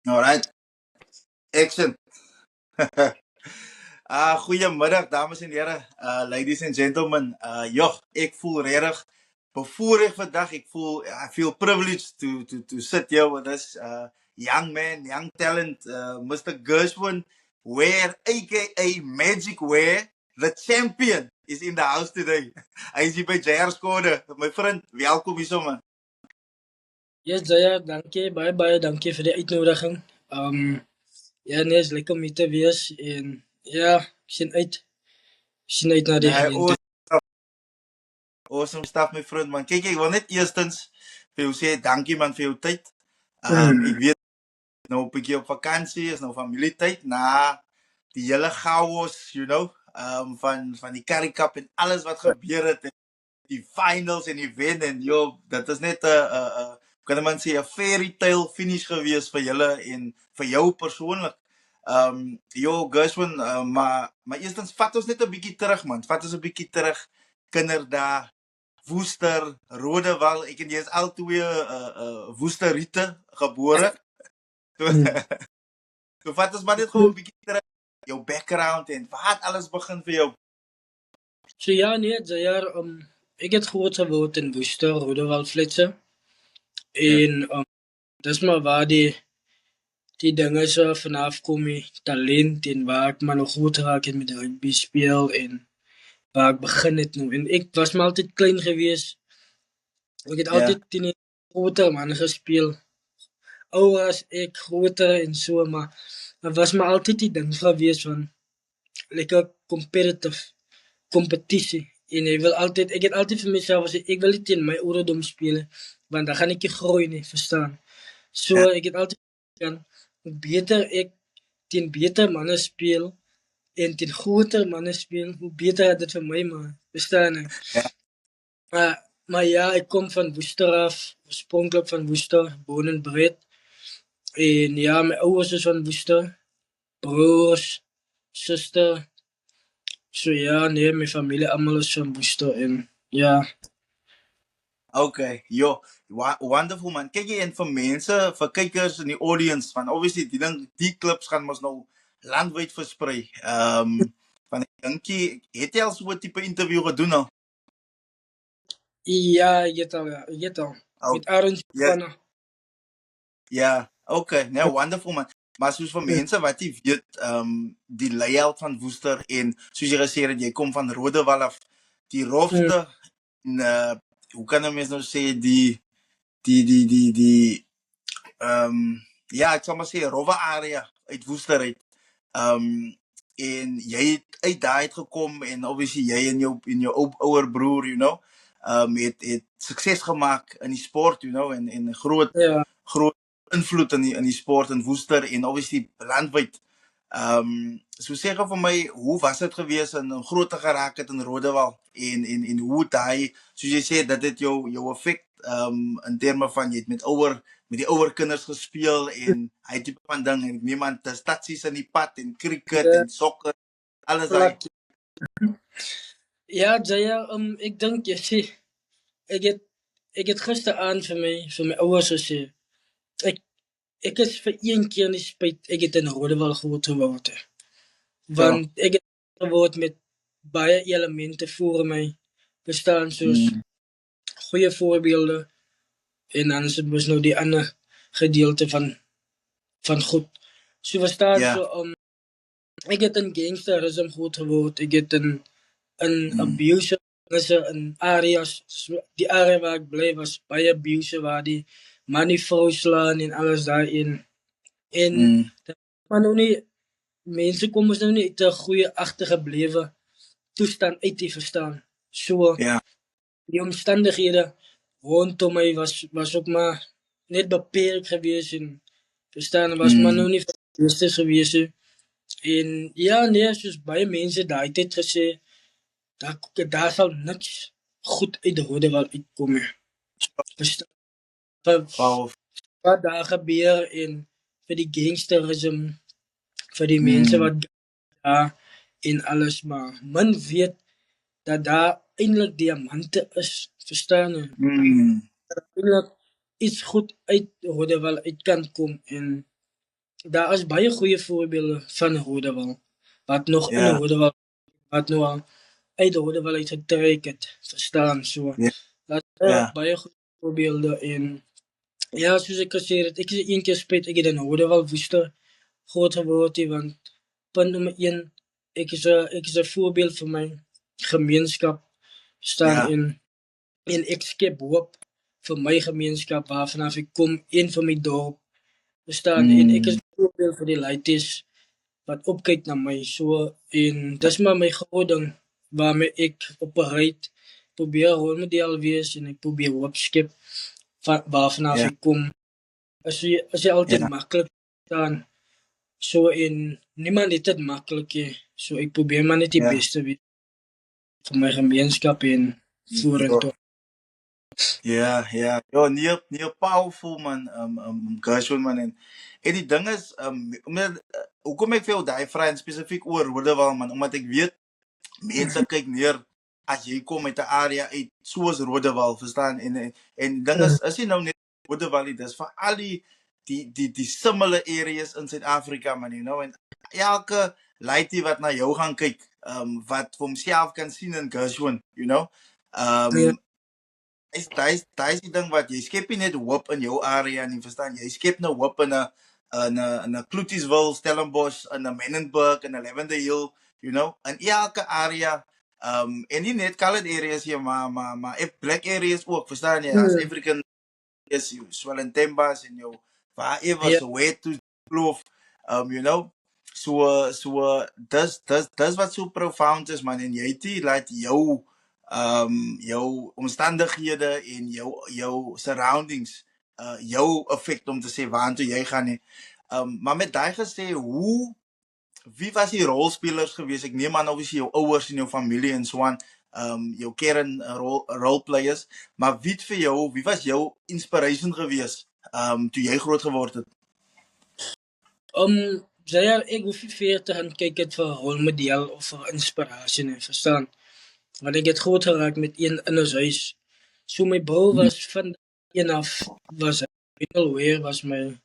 Alright, action. Goedemiddag dames en heren, ladies and gentlemen. Ik voel regtig bevoorrecht vandaag. I feel privileged to sit here with this young man, young talent, Mr. Gershwin Ware, aka Magic Ware, the champion, is in the house today. Hij is hier bij JR Skode. My friend, welkom hier zo man. Yes, Jaya, dankie. Baie dankie vir die uitnodiging. Ja, nee, is lekker om hier te wees en ja, ek sien uit na die Nee, geleentheid. awesome stuff my vriend man. Kijk, ek wil net eerstens vir jou sê dankie man vir jou tyd. Ek weet nou 'n bietjie op vakansie, is nou familietyd na die hele chaos, van die Currie Cup en alles wat gebeur het, en die finals en die wen en dit is net 'n kan man sê 'n fairy tale finish gewees vir julle en vir jou persoonlik. Gershwin, maar eerstens vat ons net 'n bietjie terug man. Vat ons 'n bietjie terug kinderdae, Woester, Rodewal. Ek en jy is albei Woesteriete gebore. So vat ons maar net gewoon 'n bietjie terug jou background en waar het alles begin vir jou? So ja, nee, Jaya, ek het groot geword in Woester, Rodewaldfletse. En dis maar waar die dinge so vanaf kom, die talent en waar ek maar nog groot geraak het met rugby speel en waar ek begin het nou. En ek was maar altyd klein gewees. Ek het altyd teen die groter manne gespeel. Ouer as ek, groter en so, maar dit was maar altyd die ding gewees van lekker kompetisie. En ek het altyd vir myself gesê, ek wil nie teen my ouderdom speel, want dan gaan ek nie groei nie, verstaan. So ek het altyd gesê, hoe beter ek teen beter manne speel en teen groter manne speel, hoe beter dit vir my, maar verstaan ek. Maar ja, ek kom van Woester af, oorspronklik van Woester, born and bred. En ja, my ouers is van Woester, broers, suster. So ja, nee, my familie almal is van Woester en ja. Okay, wonderful man. Kyk jy, en vir mense, vir kykers in die audience, van obviously die clips gaan mos nou landwyd versprei. Van ek dink het jy al so 'n tipe interview gedoen al? Ja, ek het al. Met Aaron Spanner. Ja, okay, nou wonderful man. Maar soos vir mense wat jy weet, die layout van Woester en soos jy gesê het, jy kom van Rodewal af, die rofte en hoe kan 'n mens nou sê ja, ek sal maar sê rowwe area uit Woester uit. En jy het uit daai uit gekom en obviously jy en jou ouer broer, het sukses gemaak in die sport, en groot invloed in die sport in Woester en obviously landwyd. So sê gou vir my, hoe was dit gewees in groter geraak het in Rodewal en hoe daai, soos jy sê, dit het jou effek in terme van jy het met die ouer kinders gespeel en hy tipe van ding en niemand te statsies in die pad en cricket en sokker, alles daai. Ja, Jaya, ek dink jy sê ek het gisteraand vir my ouers gesê ek is vir een keer nie spyt ek het in Rodewal groot geword het. Want ek het geword met baie elemente voor my bestaan soos goeie voorbeelde en dan is dit mos nou die ander gedeelte van goed. So verstaan so ek het in gangsterism groot geword. Ek het in abuse in areas, die area waar ek bly was baie abuse waar die money vrou slaan en alles daarin. En maar nou nie, mense kom ons nou nie uit 'n goeie agtergeblewe toestand uit te verstaan. So die omstandighede rondom my was ook maar net beperk gewees en verstaan, was maar nou nie rustig gewees. En ja, nee, soos baie mense daai tyd gesê, daar sal niks goed uit Rodewal uitkom nie. Verstaan? Wat daar gebeur en vir die gangsterism, vir die mense wat daar en alles, maar men weet dat daar eintlik diamante is, verstaan jy? Dat eintlik iets goed uit Rodewal uit kan kom en daar is baie goeie voorbeelde van Rodewal, wat nog in Ja, Rodewal, wat nou al uit Rodewal uit getrek het, verstaan, so. ja, Dat ja, baie goeie voorbeelde en ja, soos ek gesê het, ek is een keer spyt, ek het in Rodewal woester groot geword, want punt nommer 1, ek is 'n voorbeeld vir my gemeenskap, verstaan, ja, en ek skep hoop vir my gemeenskap waarvan af ek kom en vir my dorp, verstaan, en ek is 'n voorbeeld vir die laities wat opkyk na my, so, en dis maar my groot ding, waarmee ek operate, probeer rolmodel wees, en ek probeer hoop skep, waarvan af ja, ek kom, as jy altyd ja, maklik staan, so, en niemand het dit maklik, so ek probeer maar net die ja. beste wees vir my gemeenskap en Ja, vorentoe. ja, ja. Ja, nie powerful man, Gershwin man. En die ding is, hoekom ek vir jou daai vraag spesifiek oor Rodewal man, omdat ek weet mense kyk neer as jy kom uit 'n area uit soos Rodewal, verstaan? En ding is jy nou net Rodewal, dis vir al die similar areas in Suid-Afrika man, en elke laity wat na jou gaan kyk, wat vir homself kan sien in Gershwin, Ja, um daai is die ding wat jy skep nie net hoop in jou area nie, verstaan? Jy skep nou hoop in 'n Cloetiesville, Stellenbosch, in 'n Menenberg, in 'n Lavender Hill, in elke area. En nie net colored areas hier, maar black areas ook, verstaan jy? As African is jou Swellentembas en jou whatever, ja, Soweto, Kloof, so dis wat so profound is man, en jy het nie laat jou omstandighede en jou surroundings jou effect om te sê waartoe jy gaan nie. Maar met daai gesê, wie was die rolspelers geweest? Ek neem aan obviously jou ouers en jou familie en so aan, jou kern roleplayers, maar wie was jou inspiration geweest toe jy groot geword het? ja, ek hoef nie veel te gaan kyk het vir 'n rolmodel of vir inspirasie nie, verstaan? Want ek het groot geraak met een in ons huis. So my bou was van een af, was Wendell was my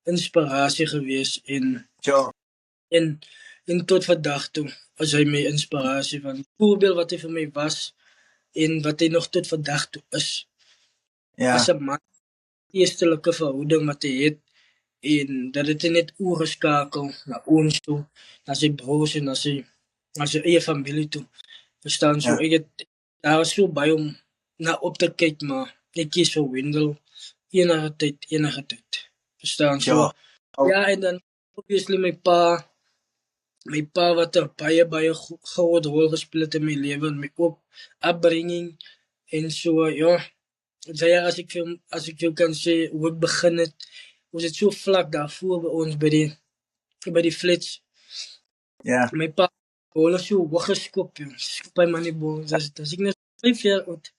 inspirasie geweest Sure. en, en tot vandag toe is hy my inspirasie van die voorbeeld wat hy vir my was en wat hy nog tot vandag toe is. As Ja, 'n man, geestelike verhouding wat hy het en dat dit net oorgeskakel na ons toe, na sy broers en na sy eie familie toe. Verstaan, so ja, ek het daar was so baie om na op te kyk, maar ek kies vir Wendell enige tyd. Verstaan, so sure. Oh, ja, en dan obviously my pa wat 'n baie groot rol gespeel het in my lewe en my upbringing en so ja, as ek jou kan sê hoe ek begin het, was dit so vlak daarvoor by ons by die flits. ja. My pa bol is so hoog geskop, skop hy man die bol. Dis ek net 5 jaar oud.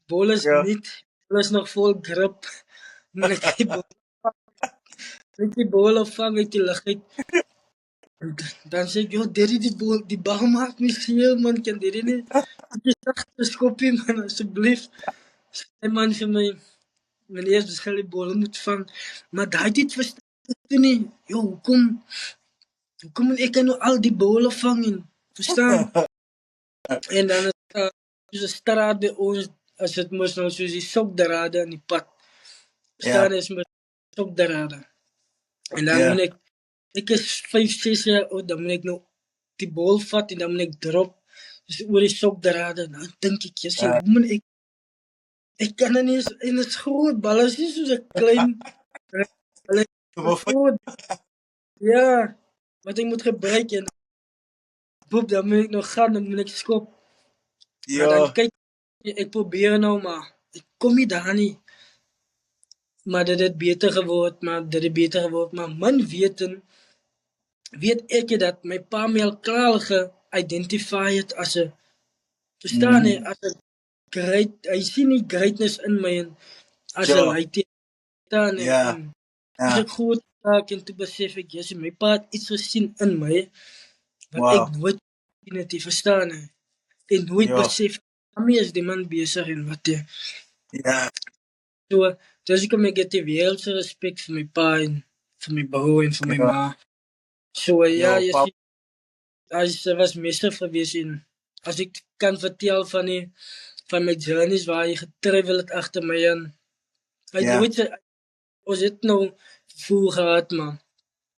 Bol is Ja. niet, bol is nog vol grip. Maar ek die bol opvang uit die lug uit. Dan sê ek, daddy, die bal maak my seer, man, kan daddy nie sagte skopie, man, asseblief. Sy man vir my, meneer, dis gaan die bol moet vang. Maar daai dit verstaan ek nie. Hoekom moet ek nou al die bole vang en verstaan? En dan is 'n straat by ons, as dit mos nou soos die sokdrade in die pad. Staan is met sokdrade. En dan moet ek is 5, 6 jaar oud, dan moet ek nou die bol vat en dan moet ek drop. Dus oor die sokdrade, dan dink ek, hoe moet ek kan dan nie eens, en dit is groot, bal is nie soos 'n klein, bal is groot. Ja, wat ek moet gebruik en boep, dan moet ek nog gaan, dan moet ek skop. Maar dan kyk, ek probeer nou maar, ek kom nie daar nie. Maar dit het beter geword, maar min weet ek dat my pa my al klaar ge-identify het as 'n, verstaan jy, as 'n hy sien die greatness in my en as 'n laity, verstaan jy, en as ek groot raak en toe besef ek, my pa het iets gesien in my, wat ek nooit gesien het, verstaan jy, en nooit besef, daarmee is die man besig en wat jy. Ja. So, dis hoekom ek het die wereldse respek vir my pa en vir my broer en vir my Ja. ma. So ja, Ja, jy sien, hy was missief gewees en as ek kan vertel van my journeys waar hy getravel het agter my en hy het Ja. nooit ons het nou voel gehad, man.